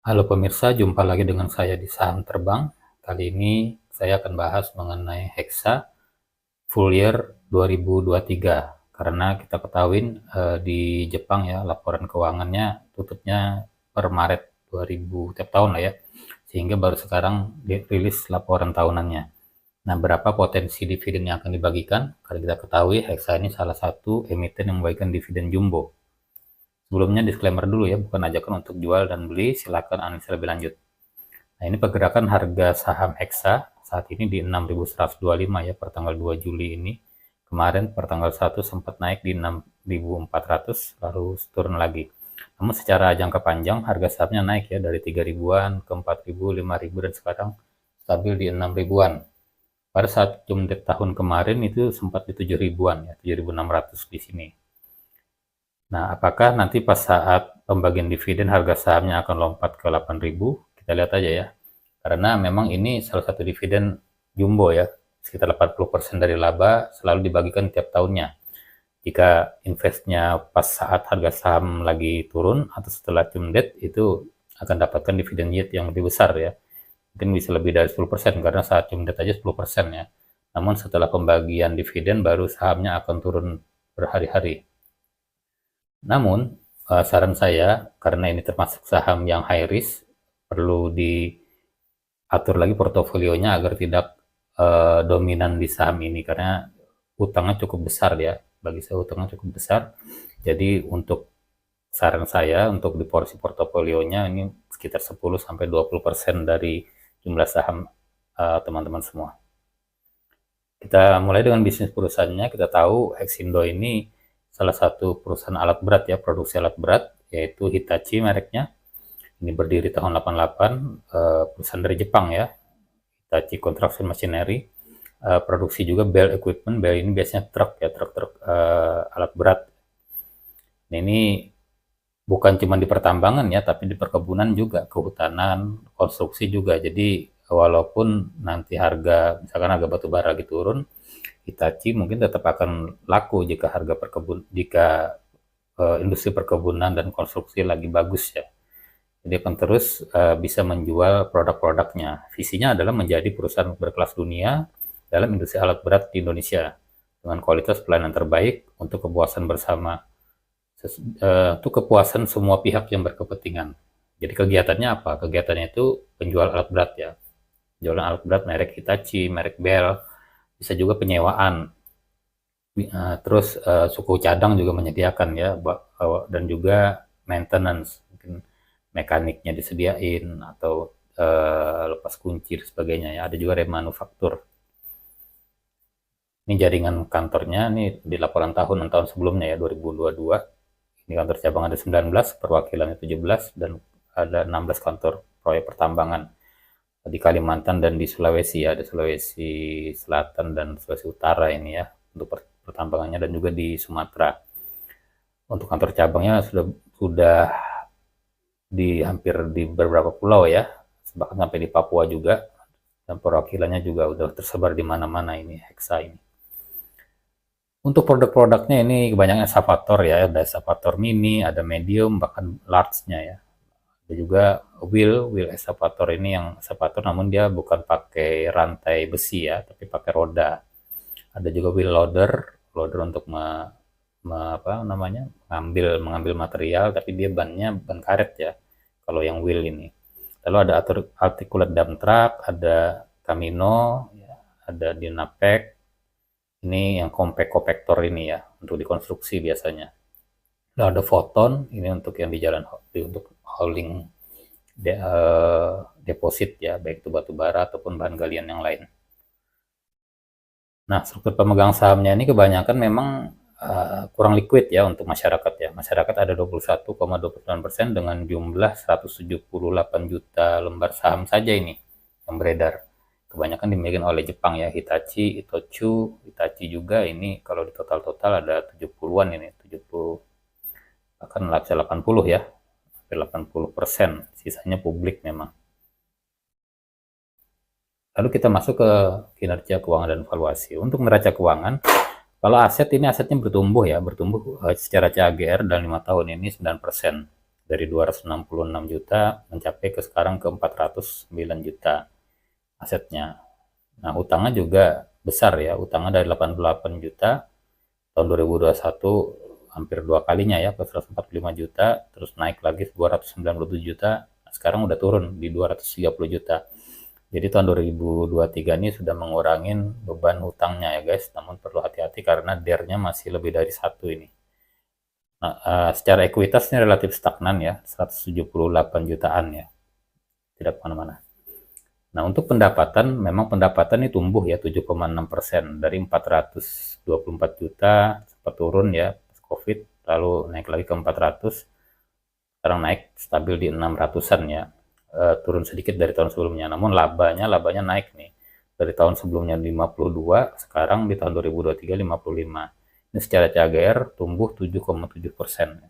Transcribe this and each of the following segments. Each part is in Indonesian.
Halo pemirsa, jumpa lagi dengan saya di Saham Terbang. Kali ini saya akan bahas mengenai Hexa full year 2023. Karena kita ketahui di Jepang ya, laporan keuangannya tutupnya per Maret 2000 tiap tahun lah ya. Sehingga baru sekarang dirilis laporan tahunannya. Nah, berapa potensi dividen yang akan dibagikan? Karena kita ketahui Hexa ini salah satu emiten yang membagikan dividen jumbo. Sebelumnya disclaimer dulu ya, bukan ajakan untuk jual dan beli, silakan analisa lebih lanjut. Nah, ini pergerakan harga saham Hexa saat ini di 6.125 ya per tanggal 2 Juli ini. Kemarin per tanggal 1 sempat naik di 6.400 lalu turun lagi. Namun secara jangka panjang harga sahamnya naik ya dari 3 ribuan ke 4 ribu, 5 ribu dan sekarang stabil di 6 ribuan. Pada saat Jum tahun kemarin itu sempat di 7 ribuan ya, 7.600 di sini. Nah, apakah nanti pas saat pembagian dividen harga sahamnya akan lompat ke 8.000? Kita lihat aja ya. Karena memang ini salah satu dividen jumbo ya, sekitar 80% dari laba selalu dibagikan tiap tahunnya. Jika investnya pas saat harga saham lagi turun atau setelah Jumdet itu akan dapatkan dividen yield yang lebih besar ya. Mungkin bisa lebih dari 10% karena saat Jumdet aja 10% ya. Namun setelah pembagian dividen baru sahamnya akan turun berhari-hari. Namun, saran saya, karena ini termasuk saham yang high risk, perlu diatur lagi portofolionya agar tidak dominan di saham ini, karena utangnya cukup besar ya. Bagi saya utangnya cukup besar. Jadi untuk saran saya untuk di porsi portofolionya ini sekitar 10-20% dari jumlah saham teman-teman semua. Kita mulai dengan bisnis perusahaannya. Kita tahu Hexindo ini salah satu perusahaan alat berat ya, produksi alat berat, yaitu Hitachi mereknya. Ini berdiri tahun 88, perusahaan dari Jepang ya, Hitachi Construction Machinery. Produksi juga Bell Equipment. Bell ini biasanya truk ya, truk-truk alat berat. Nah, ini bukan cuma di pertambangan ya, tapi di perkebunan juga, kehutanan, konstruksi juga. Jadi walaupun nanti misalkan harga batu bara lagi turun, Hitachi mungkin tetap akan laku jika industri perkebunan dan konstruksi lagi bagus ya. Jadi akan terus bisa menjual produk-produknya. Visinya adalah menjadi perusahaan berkelas dunia dalam industri alat berat di Indonesia dengan kualitas pelayanan terbaik untuk kepuasan bersama, untuk kepuasan semua pihak yang berkepentingan. Jadi kegiatannya apa? Kegiatannya itu penjual alat berat ya. Jualan alat berat merek Hitachi, merek Bell, bisa juga penyewaan. Terus suku cadang juga menyediakan ya, dan juga maintenance, mungkin mekaniknya disediain atau lepas kunci dan sebagainya ya. Ada juga remanufaktur. Ini jaringan kantornya, ini di laporan tahun sebelumnya ya, 2022. Ini kantor cabang ada 19, perwakilannya 17, dan ada 16 kantor proyek pertambangan di Kalimantan dan di Sulawesi ya, ada Sulawesi Selatan dan Sulawesi Utara ini ya untuk pertambangannya, dan juga di Sumatera. Untuk kantor cabangnya sudah hampir di beberapa pulau ya, bahkan sampai di Papua juga, dan perwakilannya juga udah tersebar di mana-mana ini Hexa ini. Untuk produk-produknya ini kebanyakan eskavator ya, ada eskavator mini, ada medium, bahkan large-nya ya. Ada juga wheel eskavator ini yang eskavator namun dia bukan pakai rantai besi ya, tapi pakai roda. Ada juga wheel loader untuk mengambil material, tapi dia bannya ban karet ya kalau yang wheel ini. Lalu ada articulate dump truck, ada Camino ya, ada Dynapec. Ini yang kompaktor ini ya, untuk dikonstruksi biasanya. Lalu ada Foton, ini untuk yang di jalan, untuk hauling deposit ya, baik itu batu bara ataupun bahan galian yang lain. Nah, struktur pemegang sahamnya ini kebanyakan memang kurang liquid ya untuk masyarakat ya. Masyarakat ada 21,29% dengan jumlah 178 juta lembar saham saja ini yang beredar. Kebanyakan dimiliki oleh Jepang ya, Hitachi, Itochu, Hitachi juga ini kalau di total ada 70-an ini, 70 bahkan 80 ya, hampir 80%, sisanya publik memang. Lalu kita masuk ke kinerja keuangan dan valuasi. Untuk neraca keuangan, kalau asetnya bertumbuh ya, secara CAGR dalam 5 tahun ini 9%. dari 266 juta mencapai ke sekarang ke 409 juta asetnya. Nah, utangnya juga besar ya, utangnya dari 88 juta tahun 2021 hampir 2 kalinya ya, ke 145 juta, terus naik lagi 297 juta, sekarang udah turun di 230 juta. Jadi tahun 2023 ini sudah mengurangin beban hutangnya ya guys, namun perlu hati-hati karena DER-nya masih lebih dari 1 ini. Nah, secara ekuitasnya relatif stagnan ya, 178 jutaan ya, tidak kemana-mana. Nah, untuk pendapatan, memang pendapatan ini tumbuh ya 7,6% dari 424 juta, sempat turun ya pas COVID, lalu naik lagi ke 400, sekarang naik stabil di 600-an ya, turun sedikit dari tahun sebelumnya. Namun labanya naik nih, dari tahun sebelumnya 52, sekarang di tahun 2023 55. Ini secara CAGR tumbuh 7,7%.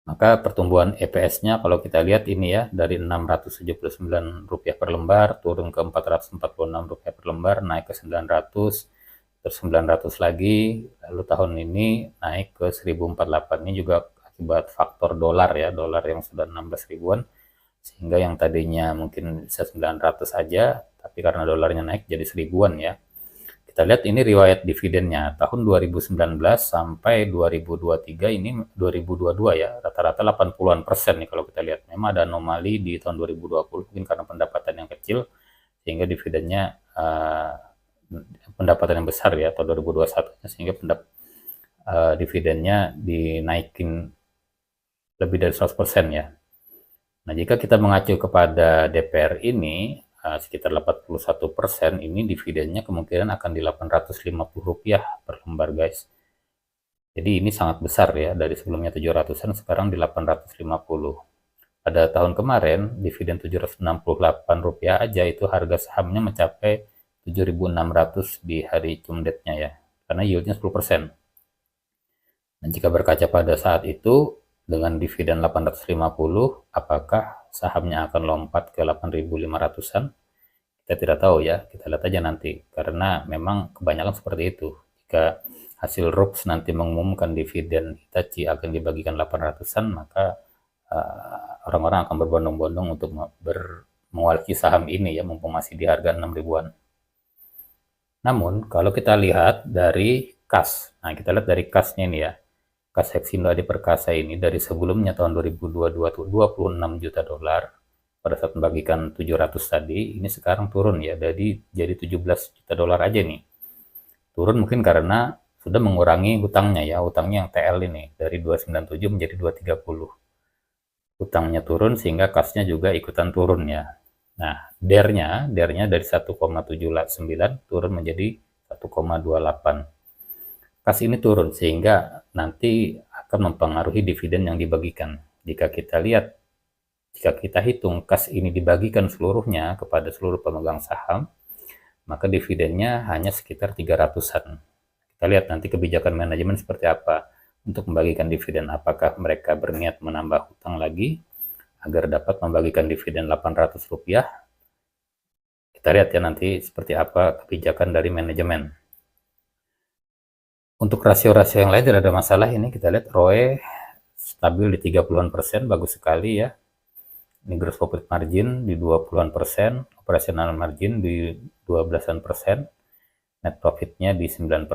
Maka pertumbuhan EPS-nya kalau kita lihat ini ya, dari Rp679 per lembar turun ke Rp446 per lembar, naik ke 900, terus 900 lagi, lalu tahun ini naik ke 1048. Ini juga akibat faktor dolar ya, dolar yang sudah 16 ribuan, sehingga yang tadinya mungkin bisa 900 aja, tapi karena dolarnya naik jadi 1000-an ya. Kita lihat ini riwayat dividennya tahun 2019 sampai 2023, ini 2022 ya, rata-rata 80-an% nih kalau kita lihat. Memang ada anomali di tahun 2020 mungkin karena pendapatan yang kecil sehingga dividennya pendapatan yang besar ya tahun 2021 sehingga dividennya dinaikin lebih dari 100% ya. Nah, jika kita mengacu kepada DPR ini sekitar 81%, ini dividennya kemungkinan akan di Rp850 per lembar guys. Jadi ini sangat besar ya, dari sebelumnya 700-an sekarang di 850. Pada tahun kemarin dividen Rp768 aja itu harga sahamnya mencapai 7.600 di hari cumdetnya ya, karena yieldnya 10%. Dan jika berkaca pada saat itu dengan dividen 850, apakah sahamnya akan lompat ke 8.500-an? Kita tidak tahu ya, kita lihat aja nanti. Karena memang kebanyakan seperti itu. Jika hasil RUPS nanti mengumumkan dividen Hitachi akan dibagikan 800-an, maka orang-orang akan berbondong-bondong untuk mewaliki saham ini ya, mumpung masih di harga 6 ribuan. Namun, kalau kita lihat dari kas, nah kita lihat dari kasnya ini ya, kas Hexindo Adi Perkasa ini dari sebelumnya tahun 2022 tuh 26 juta dolar pada saat membagikan 700 tadi, ini sekarang turun ya, jadi 17 juta dolar aja nih. Turun mungkin karena sudah mengurangi hutangnya ya, hutangnya yang TL ini dari 297 menjadi 230. Hutangnya turun sehingga kasnya juga ikutan turun ya. Nah, DER-nya dari 1,79 turun menjadi 1,28. Kas ini turun sehingga nanti akan mempengaruhi dividen yang dibagikan. Jika kita hitung kas ini dibagikan seluruhnya kepada seluruh pemegang saham, maka dividennya hanya sekitar 300-an. Kita lihat nanti kebijakan manajemen seperti apa untuk membagikan dividen. Apakah mereka berniat menambah hutang lagi agar dapat membagikan dividen Rp800? Kita lihat ya nanti seperti apa kebijakan dari manajemen. Untuk rasio-rasio yang lain tidak ada masalah. Ini kita lihat ROE stabil di 30-an%, bagus sekali ya. Ini gross profit margin di 20-an%, operational margin di 12-an%, net profitnya di 9%.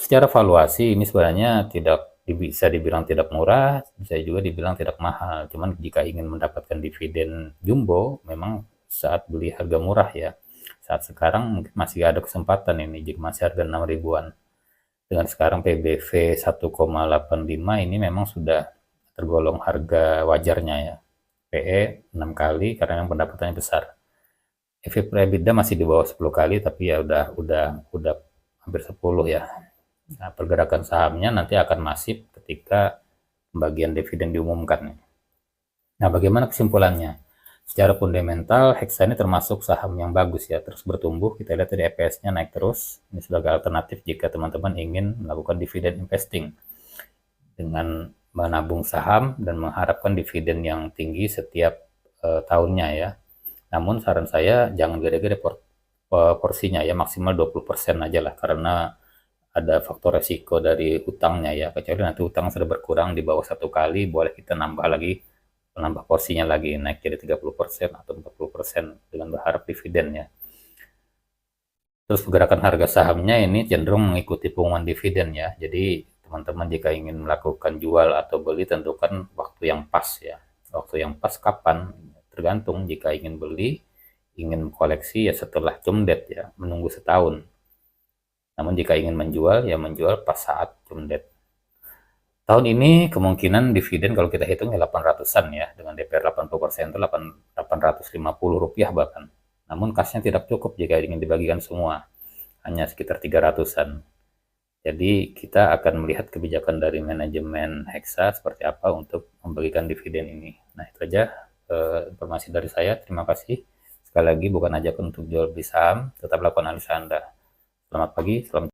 Secara valuasi ini sebenarnya tidak bisa dibilang tidak murah, bisa juga dibilang tidak mahal. Cuman jika ingin mendapatkan dividen jumbo, memang saat beli harga murah ya. Saat sekarang mungkin masih ada kesempatan ini jika masih harga 6 ribuan. Dengan sekarang PBV 1,85 ini memang sudah tergolong harga wajarnya ya. PE 6 kali karena yang pendapatannya besar. EV/EBITDA masih di bawah 10 kali tapi ya udah hampir 10 ya. Nah, pergerakan sahamnya nanti akan masif ketika pembagian dividen diumumkan. Nah, bagaimana kesimpulannya? Secara fundamental, Hexa ini termasuk saham yang bagus ya, terus bertumbuh. Kita lihat dari EPS-nya naik terus. Ini sebagai alternatif jika teman-teman ingin melakukan dividen investing dengan menabung saham dan mengharapkan dividen yang tinggi setiap tahunnya ya. Namun saran saya jangan gede-gede porsinya ya, maksimal 20% aja lah, karena ada faktor resiko dari hutangnya ya, kecuali nanti hutang sudah berkurang di bawah 1 kali, boleh kita nambah porsinya lagi, naik jadi 30% atau 40% dengan berharap dividen ya. Terus pergerakan harga sahamnya ini cenderung mengikuti pengumuman dividen ya. Jadi teman-teman jika ingin melakukan jual atau beli tentukan waktu yang pas ya. Waktu yang pas kapan? Tergantung, jika ingin beli, ingin koleksi ya setelah cumdet ya, menunggu setahun. Namun jika ingin menjual ya menjual pas saat cumdet. Tahun ini kemungkinan dividen kalau kita hitung ya 800-an ya, dengan DPR 80% itu 850 rupiah bahkan. Namun kasnya tidak cukup jika ingin dibagikan semua, hanya sekitar 300-an. Jadi kita akan melihat kebijakan dari manajemen Hexa seperti apa untuk membagikan dividen ini. Nah itu aja informasi dari saya. Terima kasih. Sekali lagi bukan ajakan untuk jual beli saham, tetap lakukan analisa Anda. Selamat pagi, selamat